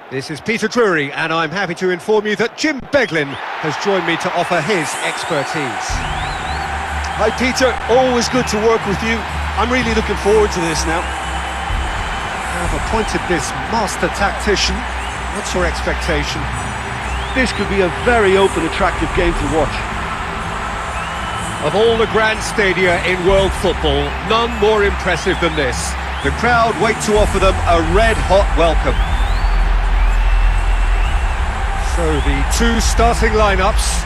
This is Peter Drury, and I'm happy to inform you that Jim Beglin has joined me to offer his expertise. Hi Peter, always good to work with you. I'm really looking forward to this now. I've appointed this master tactician. What's your expectation? This could be a very open, attractive game to watch. Of all the grand stadia in world football, none more impressive than this. The crowd wait to offer them a red-hot welcome. So the two starting lineups.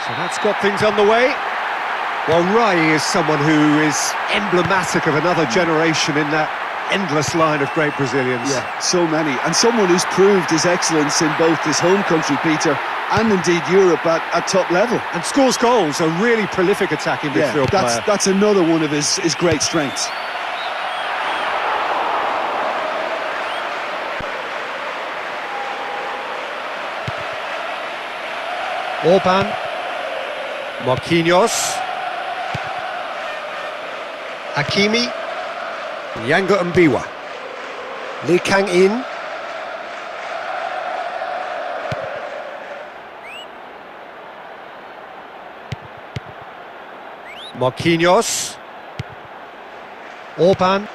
So that's got things underway. Well, Rai is someone who is emblematic of another generation in that endless line of great Brazilians. Yeah, so many. And someone who's proved his excellence in both his home country, Peter, and indeed Europe at top level. And scores goals, a really prolific attacking midfield player. That's another one of his great strengths. Orban. Marquinhos, Hakimi, Yanga Mbiwa, Lee Kang-in, Marquinhos, Orban,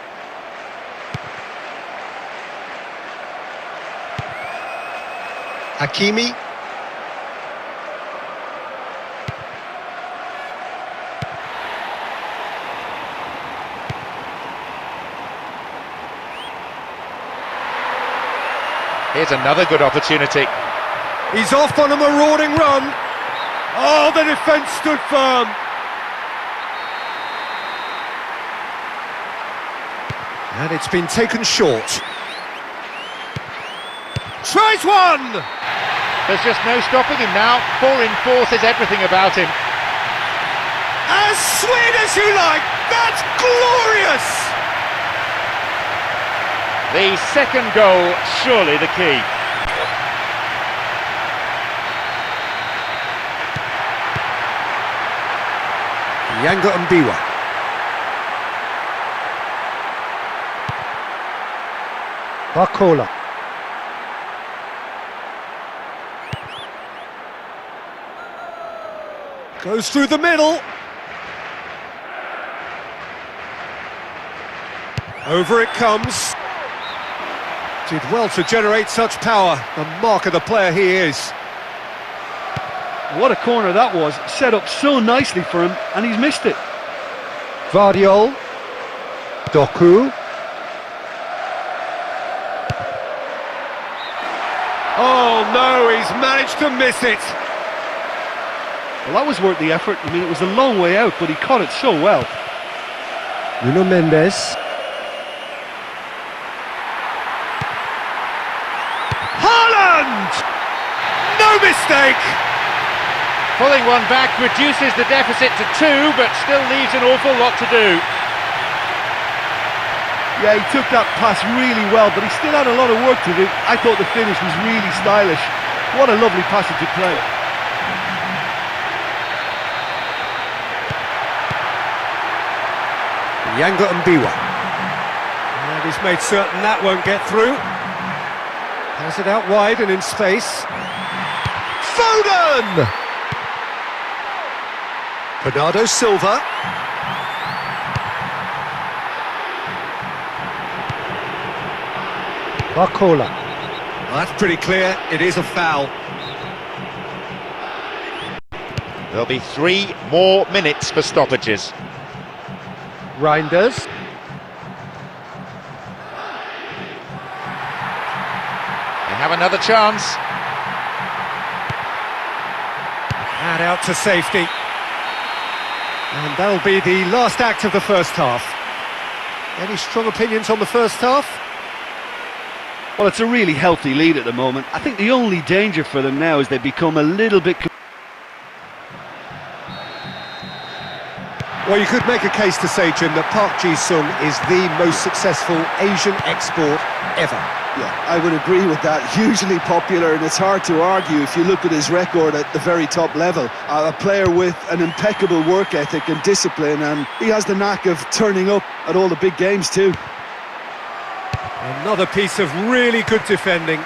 Hakimi, here's another good opportunity. He's off on a marauding run. Oh, the defence stood firm. And it's been taken short. Tries one! There's just no stopping him now. 4 in 4 says everything about him. As sweet as you like. That's glorious! The second goal, surely the key. Yanga Mbiwa. Barcola. Goes through the middle. Over it comes. Did well to generate such power, the mark of the player he is. What a corner that was, set up so nicely for him, and he's missed it. Vardiol, Doku. Oh no, he's managed to miss it. Well, that was worth the effort. I mean, it was a long way out, but he caught it so well. Nuno Mendes. No mistake! Pulling one back reduces the deficit to 2, but still leaves an awful lot to do. Yeah, he took that pass really well, but he still had a lot of work to do. I thought the finish was really stylish. What a lovely passage of play. Yanga Mbiwa. And he's made certain that won't get through. Has it out wide and in space. Foden! Bernardo Silva. Barcola. Well, that's pretty clear, it is a foul. There'll be 3 more minutes for stoppages. Reinders. They have another chance. And out to safety. And that'll be the last act of the first half. Any strong opinions on the first half? Well, it's a really healthy lead at the moment. I think the only danger for them now is they become a little bit... Well, you could make a case to say, Jim, that Park Ji-sung is the most successful Asian export ever. Yeah, I would agree with that. Hugely popular, and it's hard to argue if you look at his record at the very top level. A player with an impeccable work ethic and discipline, and he has the knack of turning up at all the big games too. Another piece of really good defending.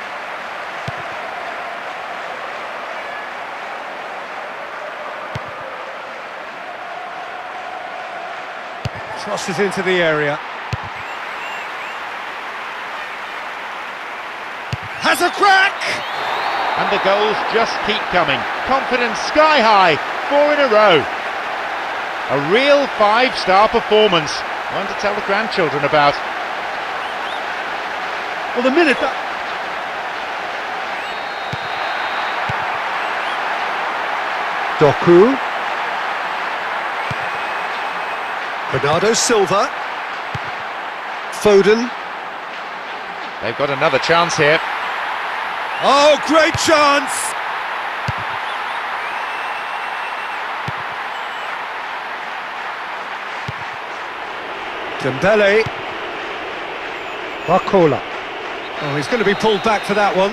Crosses into the area. Has a crack! And the goals just keep coming. Confidence sky high, 4 in a row. A real 5-star performance. One to tell the grandchildren about. Well, the minute that... Doku. Bernardo Silva. Foden. They've got another chance here. Oh, great chance! Dembele. Barcola. Oh, he's going to be pulled back for that one.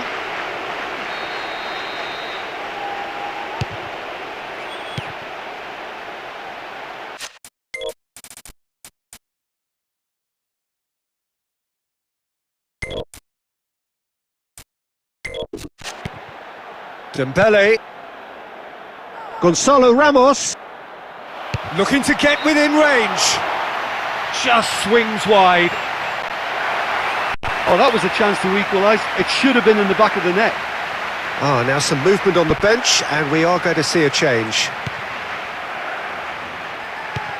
Dembele. Gonzalo Ramos. Looking to get within range. Just swings wide. Oh, that was a chance to equalise. It should have been in the back of the net. Ah, now some movement on the bench, and we are going to see a change.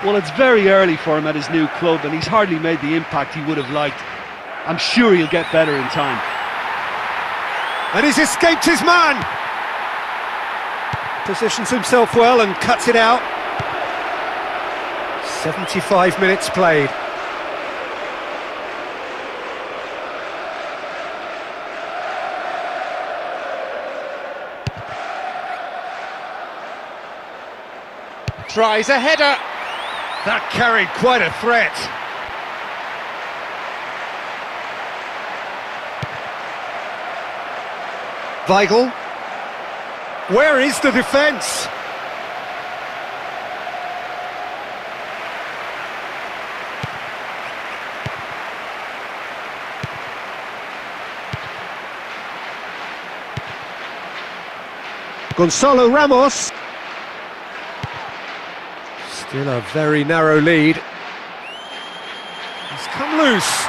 Well, it's very early for him at his new club, and he's hardly made the impact he would have liked. I'm sure he'll get better in time. And he's escaped his man! Positions himself well and cuts it out. 75 minutes played. Tries a header. That carried quite a threat. Weigl. Where is the defence? Gonzalo Ramos. Still a very narrow lead. He's come loose.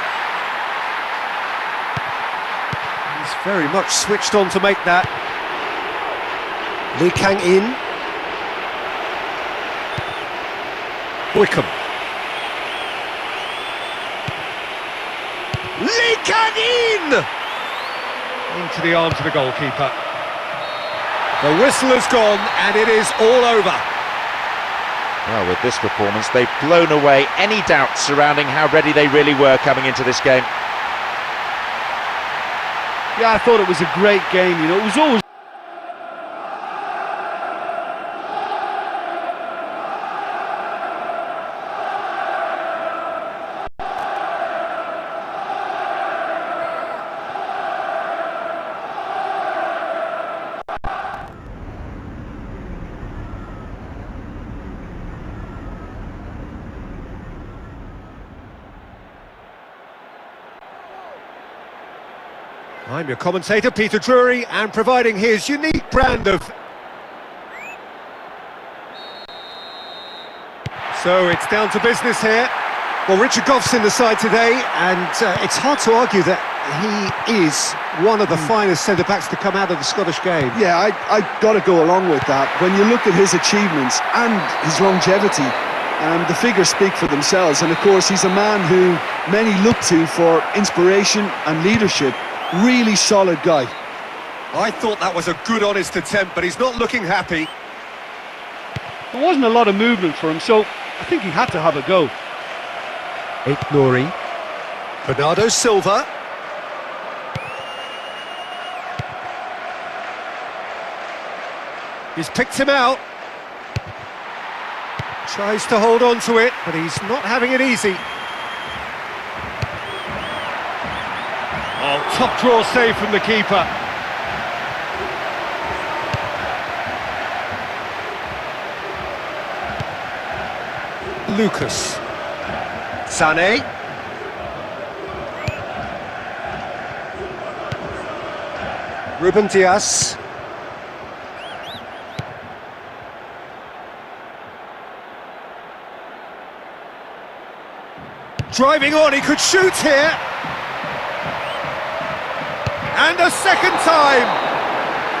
He's very much switched on to make that. Lee Kang-in. Wickham. Lee Kang-in! Into the arms of the goalkeeper. The whistle has gone and it is all over. Well, with this performance, they've blown away any doubts surrounding how ready they really were coming into this game. Yeah, I thought it was a great game, you know, it was always... I'm your commentator, Peter Drury, and providing his unique brand of... So it's down to business here. Well, Richard Goff's in the side today, and it's hard to argue that he is one of the finest centre-backs to come out of the Scottish game. Yeah, I got to go along with that. When you look at his achievements and his longevity, the figures speak for themselves. And of course, he's a man who many look to for inspiration and leadership. Really solid guy. I thought that was a good, honest attempt, but he's not looking happy. There wasn't a lot of movement for him, so I think he had to have a go. Nori. Bernardo Silva. He's picked him out. Tries to hold on to it, but he's not having it easy. Oh, top draw save from the keeper. Lucas. Sané. Ruben Dias. Driving on, he could shoot here. And a second time.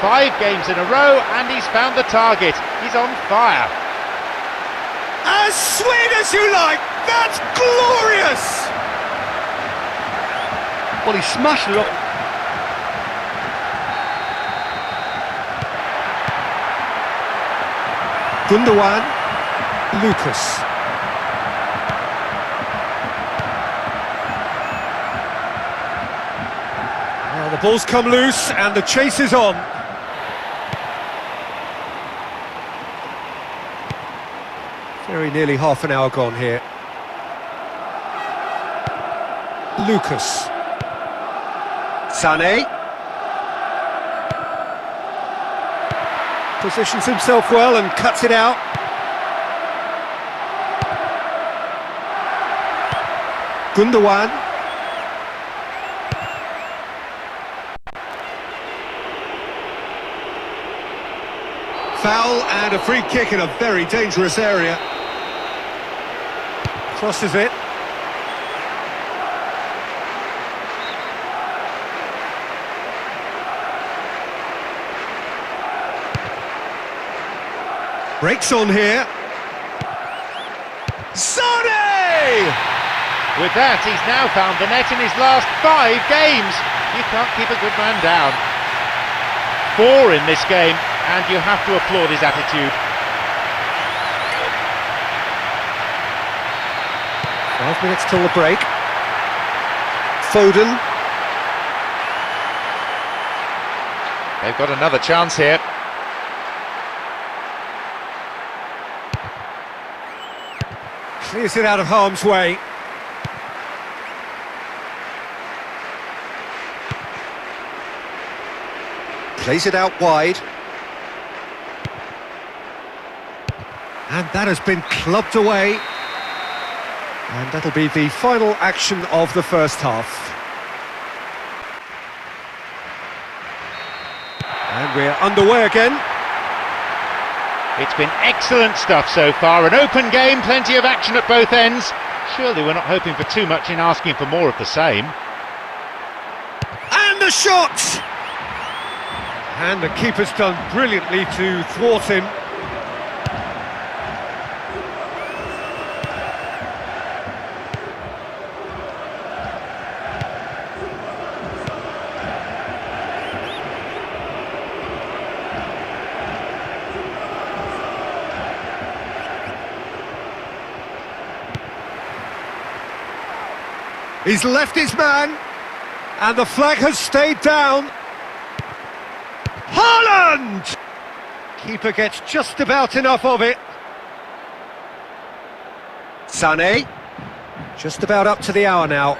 5 games in a row, and he's found the target. He's on fire. As sweet as you like. That's glorious. Well, he smashed it up. Gundogan. Lucas. Well, the ball's come loose and the chase is on. Very nearly half an hour gone here. Lucas. Sané. Positions himself well and cuts it out. Gundogan. Foul and a free kick in a very dangerous area. Crosses it. Breaks on here. Sané! With that, he's now found the net in his last 5 games. You can't keep a good man down. 4 in this game, and you have to applaud his attitude. 5 minutes till the break. Foden. They've got another chance here. Clears it out of harm's way. Plays it out wide. And that has been clubbed away. And that'll be the final action of the first half. And we're underway again. It's been excellent stuff so far, an open game, plenty of action at both ends. Surely we're not hoping for too much in asking for more of the same. And the shot! And the keeper's done brilliantly to thwart him. He's left his man, and the flag has stayed down. Haaland! Keeper gets just about enough of it. Sané, just about up to the hour now.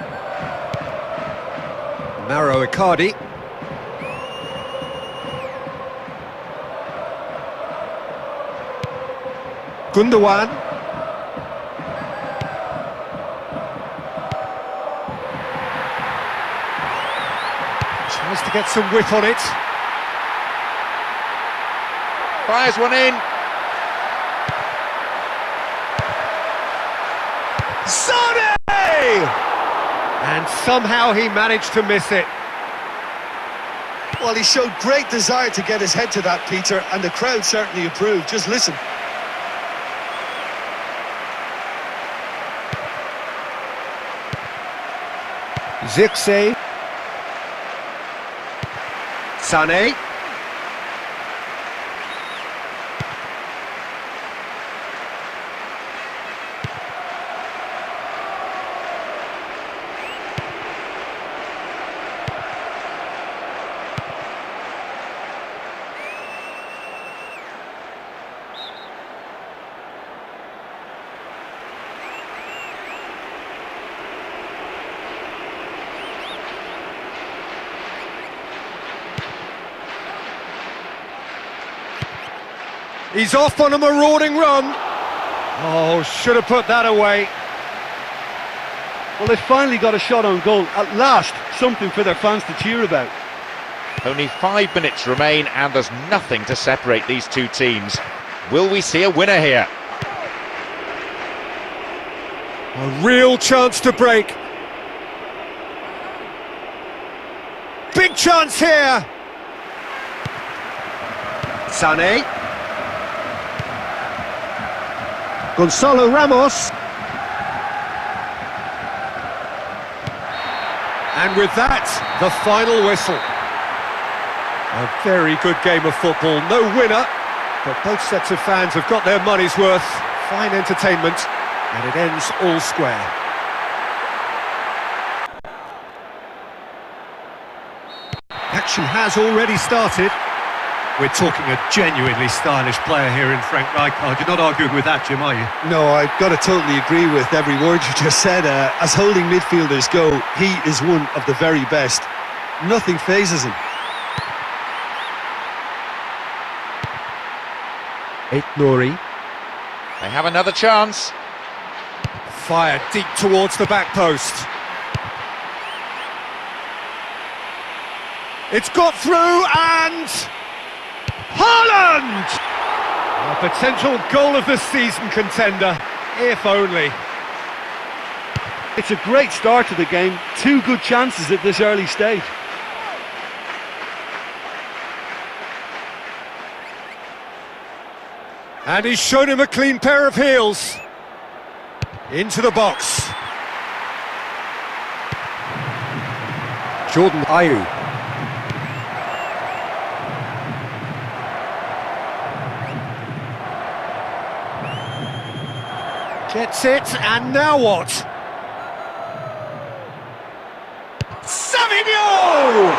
Mauro Icardi. Gundogan. Tries to get some whip on it. Fires one in. Sané! And somehow he managed to miss it. Well, he showed great desire to get his head to that, Peter, and the crowd certainly approved. Just listen. Zirkzee. Sané. He's off on a marauding run. Oh, should have put that away. Well, they finally got a shot on goal. At last, something for their fans to cheer about. Only 5 minutes remain and there's nothing to separate these two teams. Will we see a winner here? A real chance to break. Big chance here. Sané. Gonzalo Ramos. And with that, the final whistle. A very good game of football, no winner, but both sets of fans have got their money's worth. Fine entertainment, and it ends all square. Action has already started. We're talking a genuinely stylish player here in Frank Rijkaard. You're not arguing with that, Jim, are you? No, I've got to totally agree with every word you just said. As holding midfielders go, he is one of the very best. Nothing phases him. Dowry. They have another chance. Fired deep towards the back post. It's got through and... Haaland! A potential goal of the season contender, if only. It's a great start to the game. 2 good chances at this early stage. And he's shown him a clean pair of heels. Into the box. Jordan Ayew. Gets it, and now what? Savinho!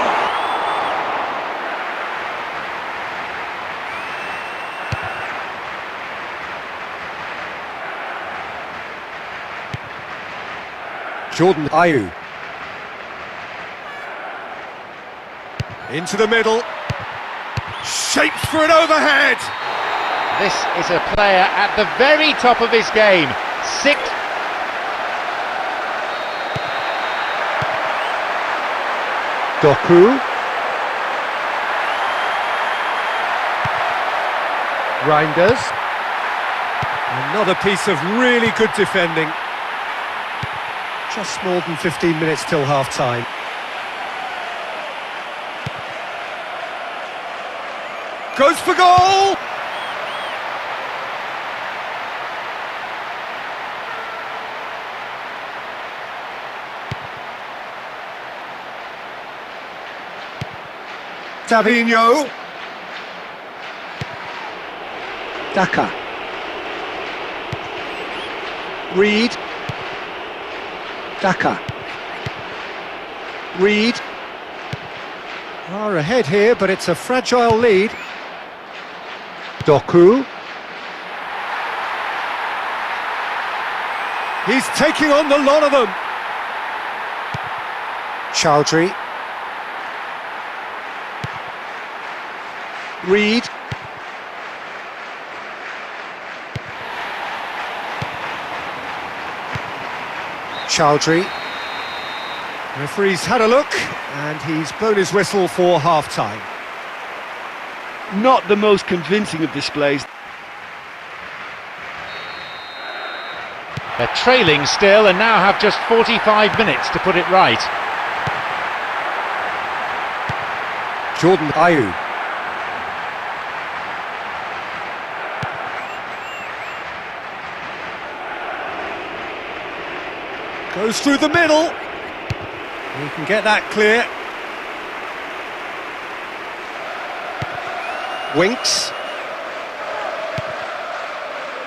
Jordan Ayew. Into the middle. Shapes for an overhead. This is a player at the very top of his game. Doku. Reinders. Another piece of really good defending. Just more than 15 minutes till half-time. Goes for goal! Savinho. Daka. Reed. Daka. Reed. Are ahead here, but it's a fragile lead. Doku. He's taking on the lot of them. Chowdhury. Reed. Chowdhury. Referee's had a look and he's blown his whistle for half-time. Not the most convincing of displays. They're trailing still and now have just 45 minutes to put it right. Jordan Ayew. Goes through the middle. He can get that clear. Winks.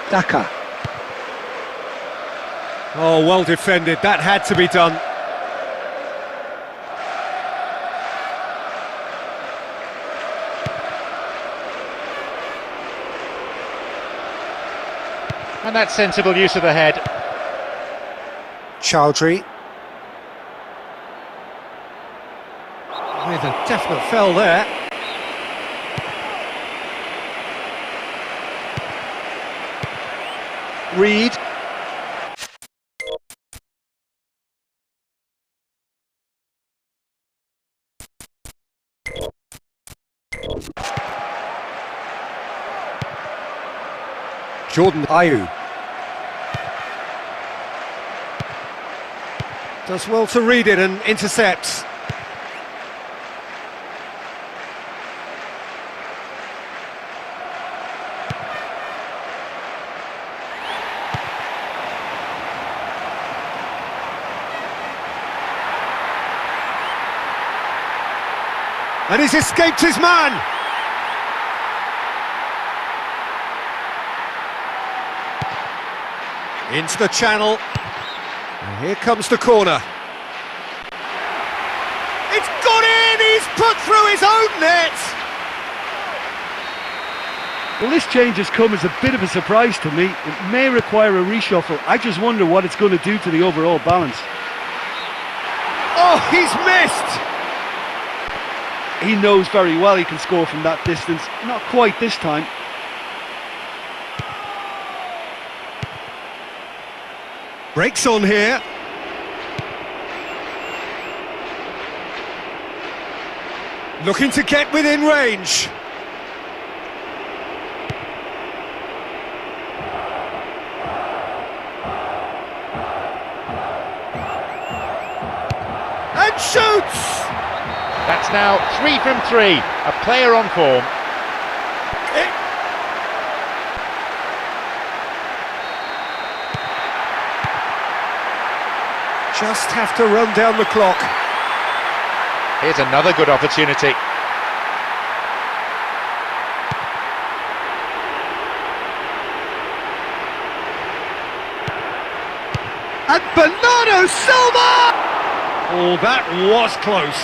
Daka. Oh, well defended. That had to be done. And that's sensible use of the head. Chowdhury. With a definite fell there. read. Jordan Ayew does well to read it and intercepts. And he's escaped his man. Into the channel. And here comes the corner. It's gone in! He's put through his own net! Well, this change has come as a bit of a surprise to me. It may require a reshuffle. I just wonder what it's going to do to the overall balance. Oh, he's missed! He knows very well he can score from that distance. Not quite this time. Breaks on here. Looking to get within range. And shoots! That's now 3 from 3, a player on form. Just have to run down the clock. Here's another good opportunity. And Bernardo Silva! Oh, that was close.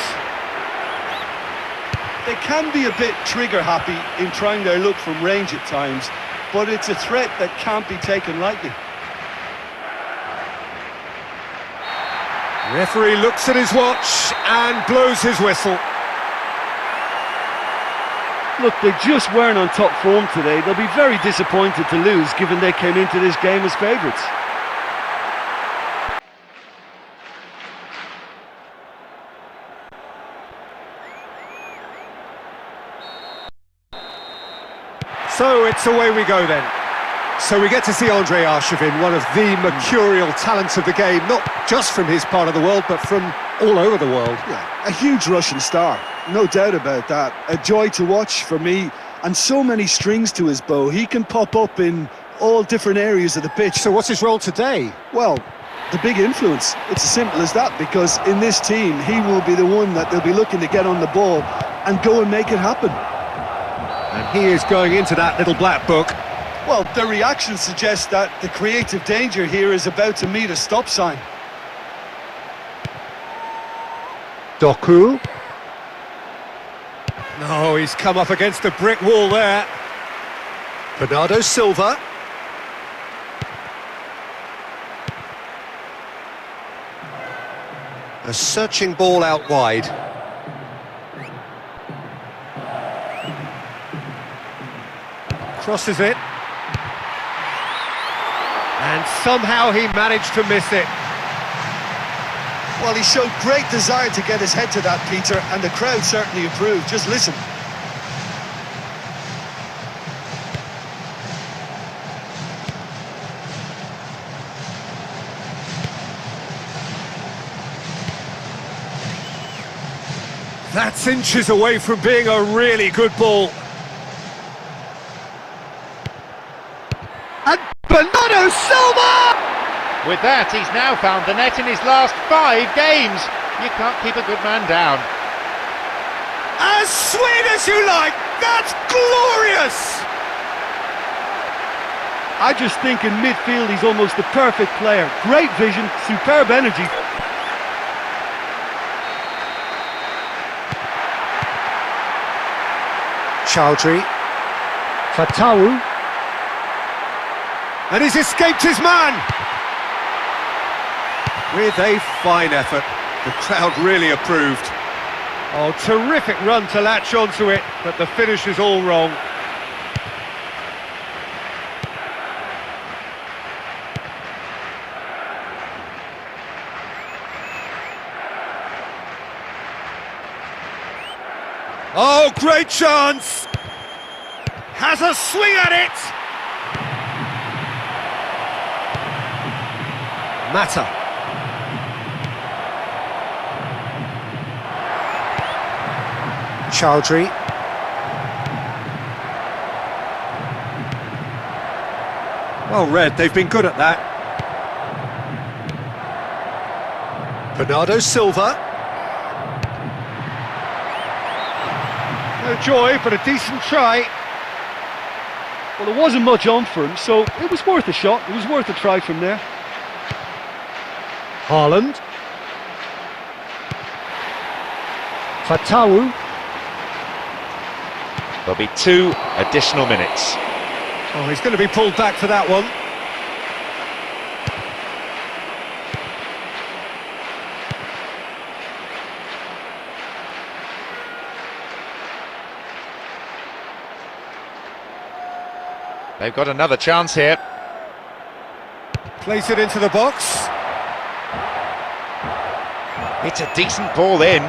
They can be a bit trigger happy in trying their luck from range at times, but it's a threat that can't be taken lightly. Referee looks at his watch and blows his whistle. Look, they just weren't on top form today. They'll be very disappointed to lose, given they came into this game as favourites. So it's away we go then. So we get to see Andrei Arshavin, one of the mercurial talents of the game, not just from his part of the world, but from all over the world. Yeah, a huge Russian star, no doubt about that. A joy to watch for me, and so many strings to his bow. He can pop up in all different areas of the pitch. So what's his role today? Well, the big influence. It's as simple as that, because in this team, he will be the one that they'll be looking to get on the ball and go and make it happen. And he is going into that little black book. Well, the reaction suggests that the creative danger here is about to meet a stop sign. Doku. No, he's come up against a brick wall there. Bernardo Silva. A searching ball out wide. Crosses it. And somehow he managed to miss it. Well, he showed great desire to get his head to that, Peter, and the crowd certainly approved. Just listen. That's inches away from being a really good ball. And Bernardo Silva! With that, he's now found the net in his last 5 games. You can't keep a good man down. As sweet as you like! That's glorious! I just think in midfield he's almost the perfect player. Great vision, superb energy. Chowdhury. Fatawu. And he's escaped his man! With a fine effort. The crowd really approved. Oh, terrific run to latch onto it, but the finish is all wrong. Oh, great chance! Has a swing at it! Mata. Chowdhury. Well read, they've been good at that. Bernardo Silva. No joy, but a decent try. Well, there wasn't much on for him, so it was worth a shot. It was worth a try from there. Haaland. Fatawu. There'll be 2 additional minutes. Oh, he's going to be pulled back for that one. They've got another chance here. Place it into the box. It's a decent ball in.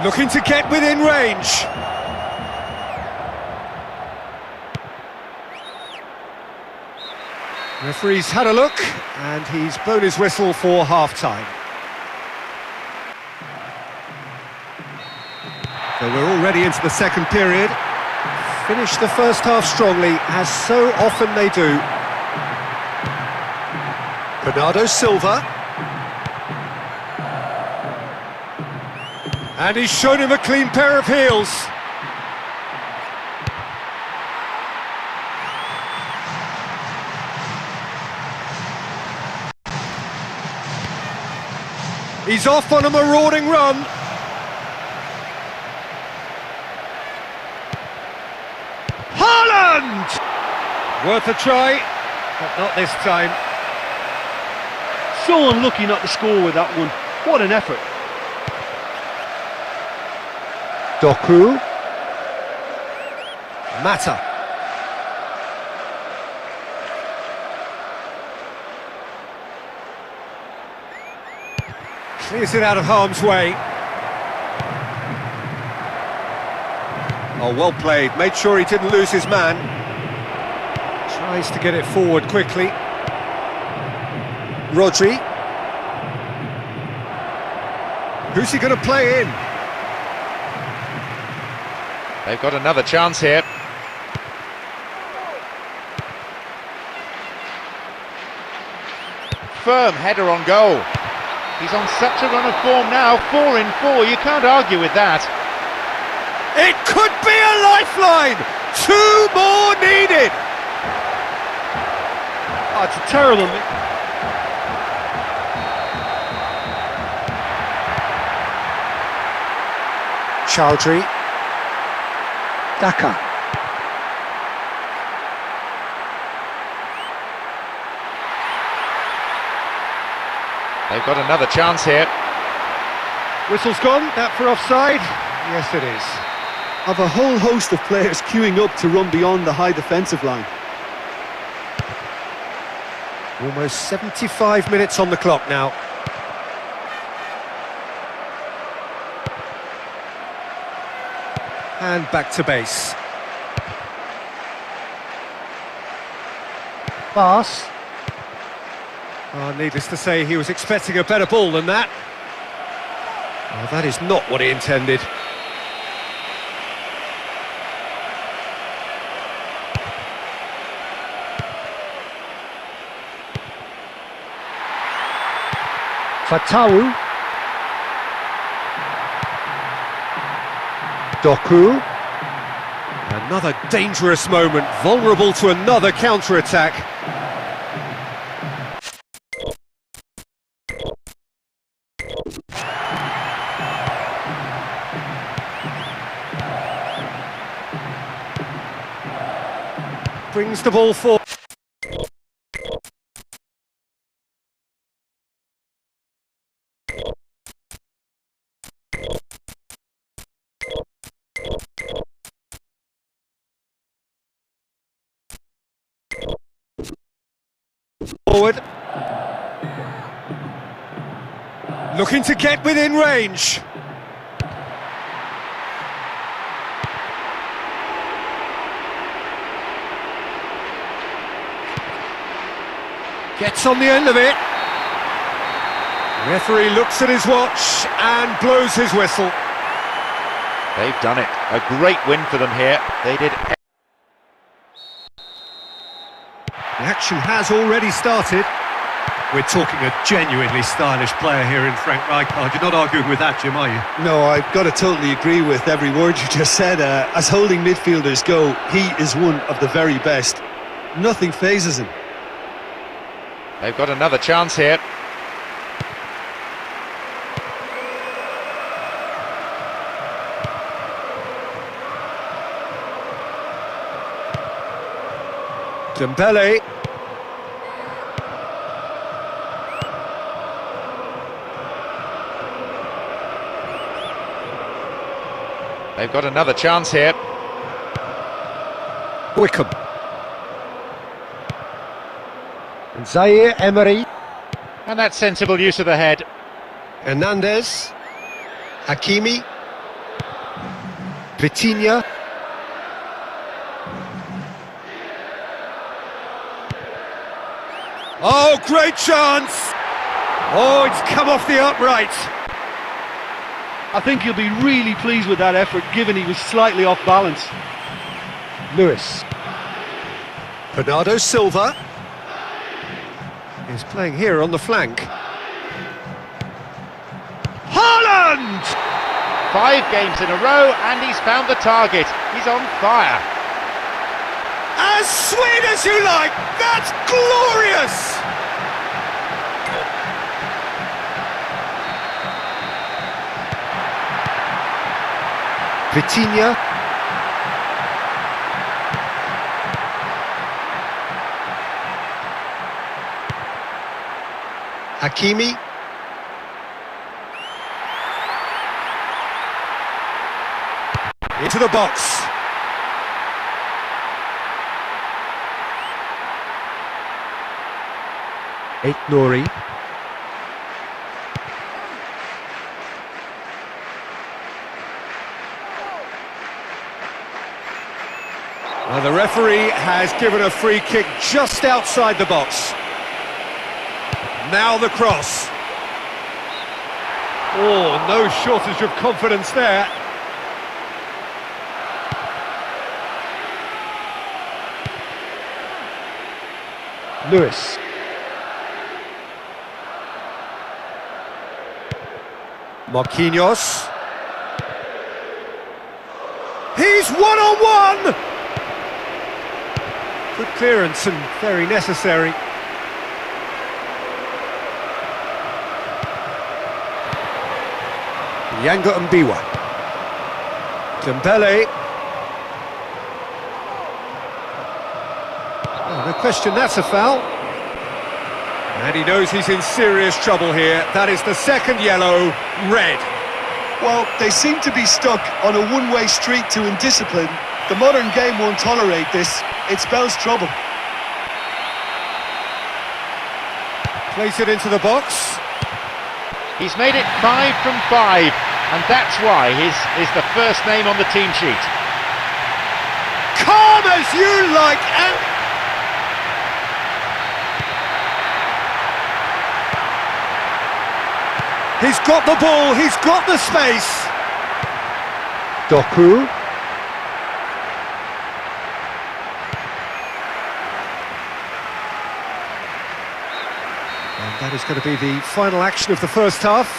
Looking to get within range. Referee's had a look, and he's blown his whistle for half-time. So we're already into the second period. Finished the first half strongly, as so often they do. Bernardo Silva. And he's shown him a clean pair of heels. He's off on a marauding run. Haaland! Worth a try, but not this time. So unlucky not to score with that one. What an effort. Doku. Mata. Clears it out of harm's way. Oh, well played. Made sure he didn't lose his man. Tries to get it forward quickly. Rodri. Who's he going to play in? They've got another chance here. Firm header on goal. He's on such a run of form now, 4 in 4, you can't argue with that. It could be a lifeline! 2 more needed! Oh, it's a terrible... Chowdhury. Daka. They've got another chance here. Whistle's gone, that for offside? Yes it is. Of a whole host of players queuing up to run beyond the high defensive line. Almost 75 minutes on the clock now. And back to base. Pass. Oh, needless to say, he was expecting a better ball than that. Oh, that is not what he intended. Fatawu. Doku. Another dangerous moment, vulnerable to another counter-attack. Brings the ball forward. Forward. Looking to get within range. Gets on the end of it. Referee looks at his watch and blows his whistle. They've done it. A great win for them here. They did. The action has already started. We're talking a genuinely stylish player here in Frank Rijkaard. You're not arguing with that, Jim, are you? No, I've got to totally agree with every word you just said. As holding midfielders go, he is one of the very best. Nothing phases him. They've got another chance here. Dembele. They've got another chance here. Wickham. And Zaire Emery. And that's sensible use of the head. Hernandez. Hakimi. Vitinha. Oh, great chance! Oh, it's come off the upright. I think he'll be really pleased with that effort, given he was slightly off balance. Lewis. Bernardo Silva. He's playing here on the flank. Haaland! 5 games in a row and he's found the target. He's on fire. As sweet as you like! That's glorious! Vitinha. Hakimi. Into the box. Nori. Well, the referee has given a free kick just outside the box. Now the cross. Oh, no shortage of confidence there. Lewis. Marquinhos. He's one-on-one! Good clearance and very necessary. Yanga Mbiwa. Dembele. Oh, no question that's a foul. And he knows he's in serious trouble here. That is the second yellow, red. Well, they seem to be stuck on a one-way street to indiscipline. The modern game won't tolerate this. It spells trouble. Place it into the box. He's made it 5 from 5, and that's why his is the first name on the team sheet. Calm as you like, and he's got the ball, he's got the space. Doku. And that is going to be the final action of the first half.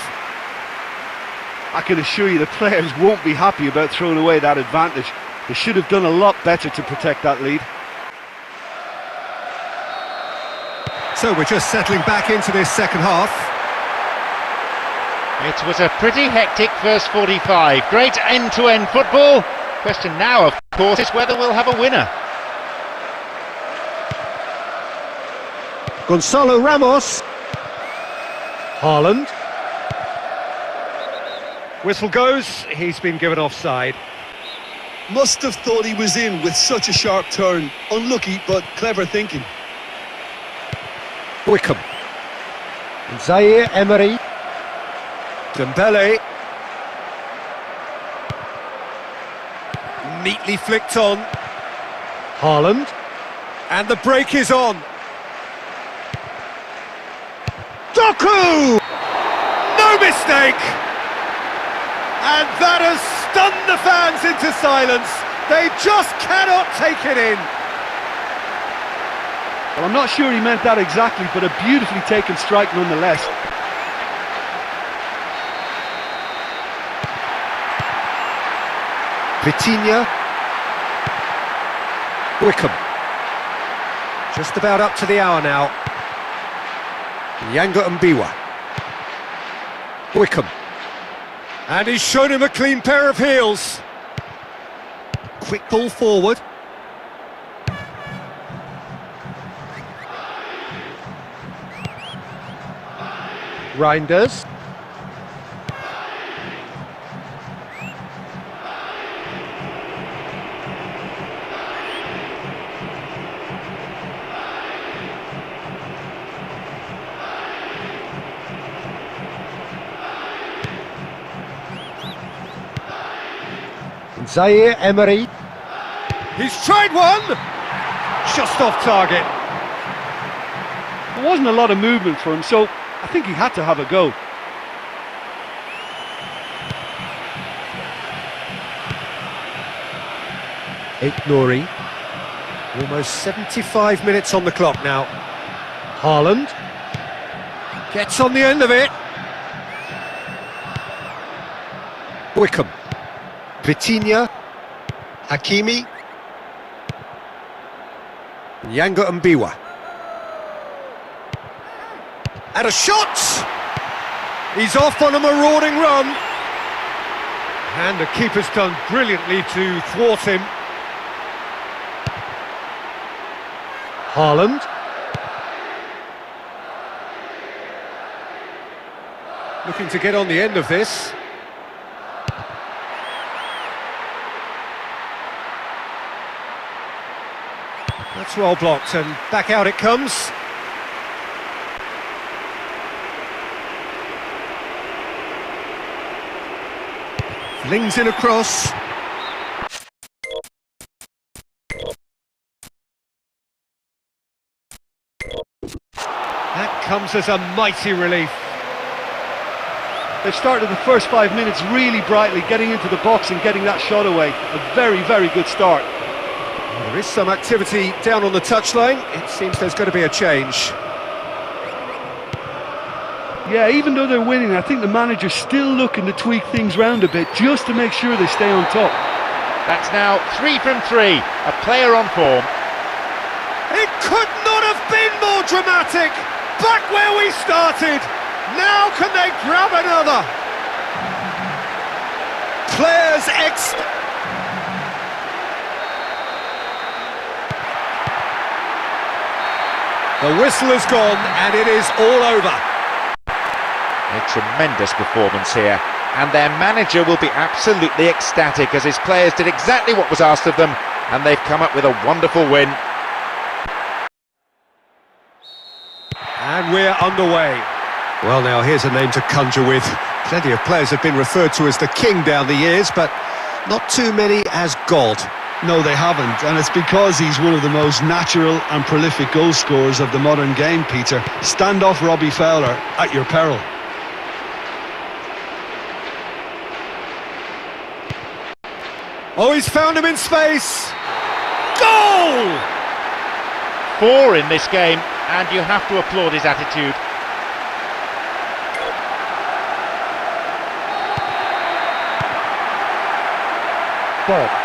I can assure you the players won't be happy about throwing away that advantage. They should have done a lot better to protect that lead. So we're just settling back into this second half. It was a pretty hectic first 45. Great end-to-end football. Question now, of course, is whether we'll have a winner. Gonzalo Ramos. Haaland. Whistle goes, he's been given offside. Must have thought he was in with such a sharp turn. Unlucky, but clever thinking. Wickham. Zaire Emery. Dembele. Neatly flicked on. Haaland. And the break is on. Doku! No mistake! And that has stunned the fans into silence. They just cannot take it in. Well, I'm not sure he meant that exactly, but a beautifully taken strike nonetheless. Vitinha. Wickham. Just about up to the hour now. Yanga Mbiwa. Wickham. And he's shown him a clean pair of heels. Quick ball forward. Reinders. Zaire Emery. He's tried one! Just off target. There wasn't a lot of movement for him, so I think he had to have a go. Nouri. Almost 75 minutes on the clock now. Haaland. Gets on the end of it. Wickham. Vitinha. Hakimi. Yanga Mbiwa. And a shot! He's off on a marauding run. And the keeper's done brilliantly to thwart him. Haaland. Looking to get on the end of this. That's well blocked, and back out it comes. Flings in across. That comes as a mighty relief. They've started the first 5 minutes really brightly, getting into the box and getting that shot away. A very, very good start. Well, there is some activity down on the touchline. It seems there's going to be a change. Yeah, even though they're winning, I think the manager's still looking to tweak things round a bit, just to make sure they stay on top. That's now 3 from 3, a player on form. It could not have been more dramatic! Back where we started! Now can they grab another? Players The whistle has gone and it is all over. A tremendous performance here, and their manager will be absolutely ecstatic as his players did exactly what was asked of them, and they've come up with a wonderful win. And we're underway. Well, now here's a name to conjure with. Plenty of players have been referred to as the king down the years, but not too many as God. No, they haven't, and it's because he's one of the most natural and prolific goal scorers of the modern game, Peter. Stand off Robbie Fowler at your peril. Oh, he's found him in space! Goal! 4 in this game, and you have to applaud his attitude. Bob.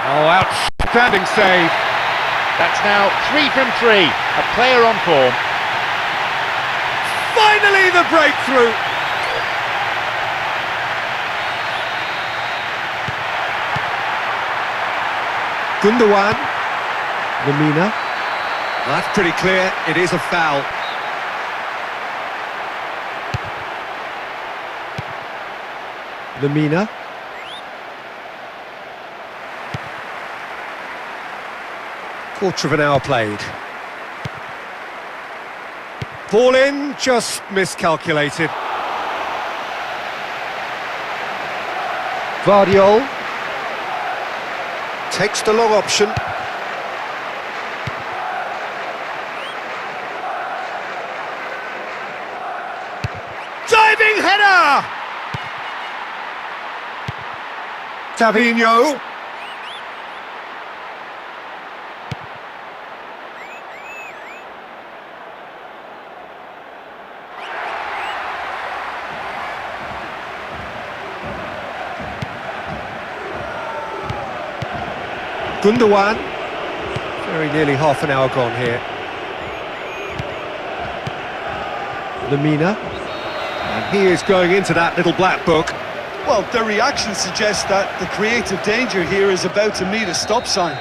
Oh, outstanding save. That's now 3 from 3, a player on form. Finally the breakthrough! Gundogan. Lamina. That's pretty clear, it is a foul. Lamina. Quarter of an hour played. Ball in, just miscalculated. Vardiol takes the long option. Diving header! Tavinho. Gundogan. Very nearly half an hour gone here. Lamina. And he is going into that little black book. Well, the reaction suggests that the creative danger here is about to meet a stop sign.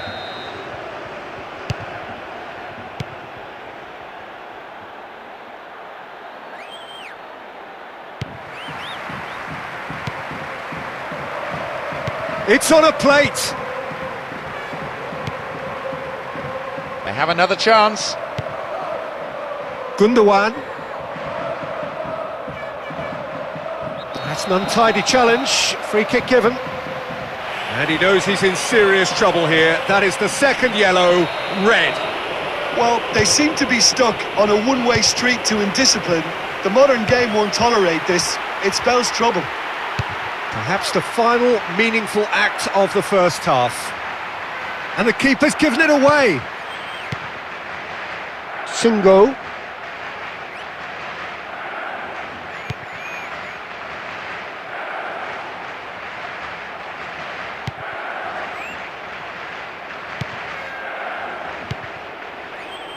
It's on a plate. They have another chance. Gundogan. That's an untidy challenge. Free kick given. And he knows he's in serious trouble here. That is the second yellow, red. Well, they seem to be stuck on a one-way street to indiscipline. The modern game won't tolerate this. It spells trouble. Perhaps the final meaningful act of the first half. And the keeper's given it away. Sungo.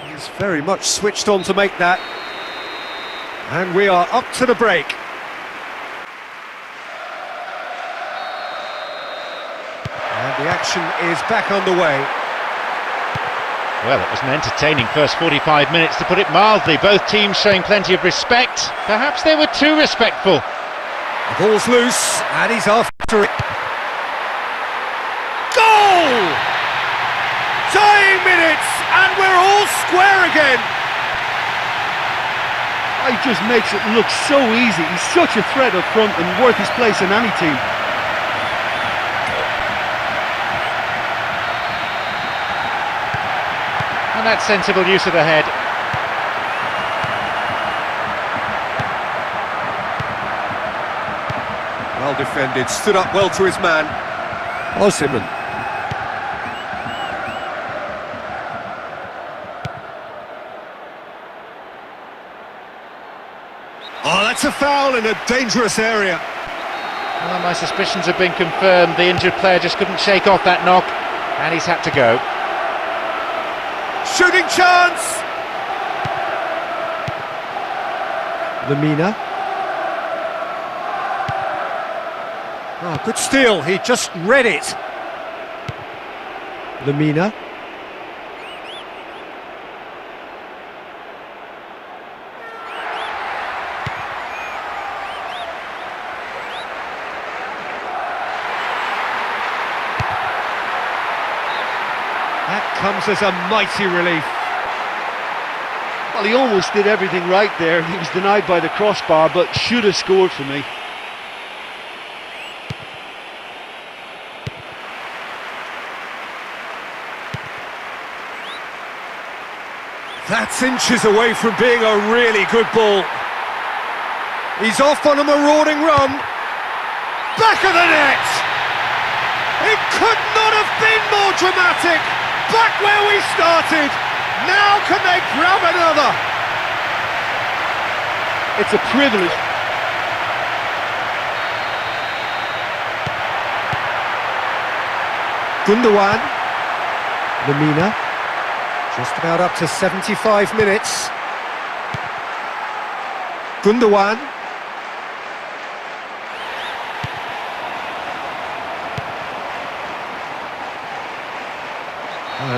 He's very much switched on to make that. And we are up to the break. And the action is back underway. Well, it was an entertaining first 45 minutes, to put it mildly. Both teams showing plenty of respect. Perhaps they were too respectful. The ball's loose, and he's after it. Goal! Tying minutes, and we're all square again. He just makes it look so easy. He's such a threat up front and worth his place in any team. And that's sensible use of the head. Well defended, stood up well to his man. Osimhen. Oh, that's a foul in a dangerous area. Well, my suspicions have been confirmed. The injured player just couldn't shake off that knock, and he's had to go. Shooting chance! Lamina. Oh, good steal, he just read it. Lamina. That comes as a mighty relief. Well, he almost did everything right there. He was denied by the crossbar, but should have scored for me. That's inches away from being a really good ball. He's off on a marauding run. Back of the net! It could not have been more dramatic. Back where we started. Now can they grab another? It's a privilege. Gundogan. Lamina. Just about up to 75 minutes. Gundogan.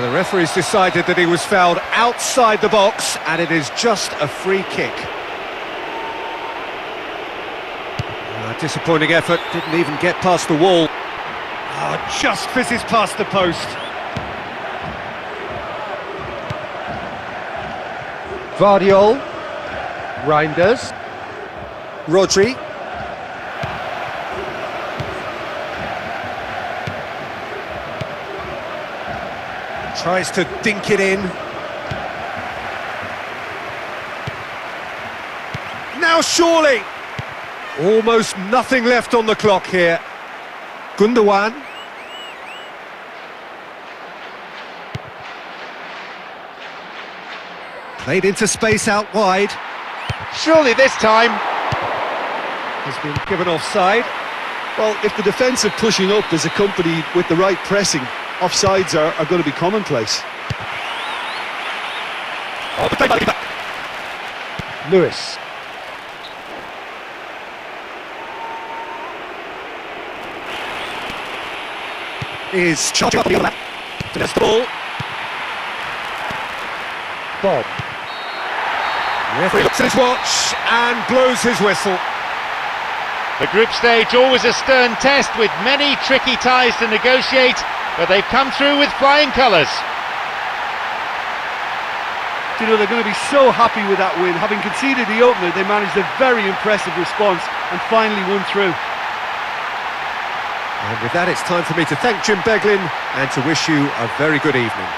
The referee's decided that he was fouled outside the box, and it is just a free kick. Disappointing effort, didn't even get past the wall. Just fizzes past the post. Vardiol. Reinders. Rodri. Tries to dink it in. Now surely! Almost nothing left on the clock here. Gundogan. Played into space out wide. Surely this time. Has been given offside. Well, if the defensive pushing up is accompanied with the right pressing, offsides are going to be commonplace. Lewis. Is charging up the other. Finesse the ball. Bob. Referee looks at his watch and blows his whistle. The group stage always a stern test with many tricky ties to negotiate, but they've come through with flying colours. You know, they're going to be so happy with that win. Having conceded the opener, they managed a very impressive response and finally won through. And with that, it's time for me to thank Jim Beglin and to wish you a very good evening.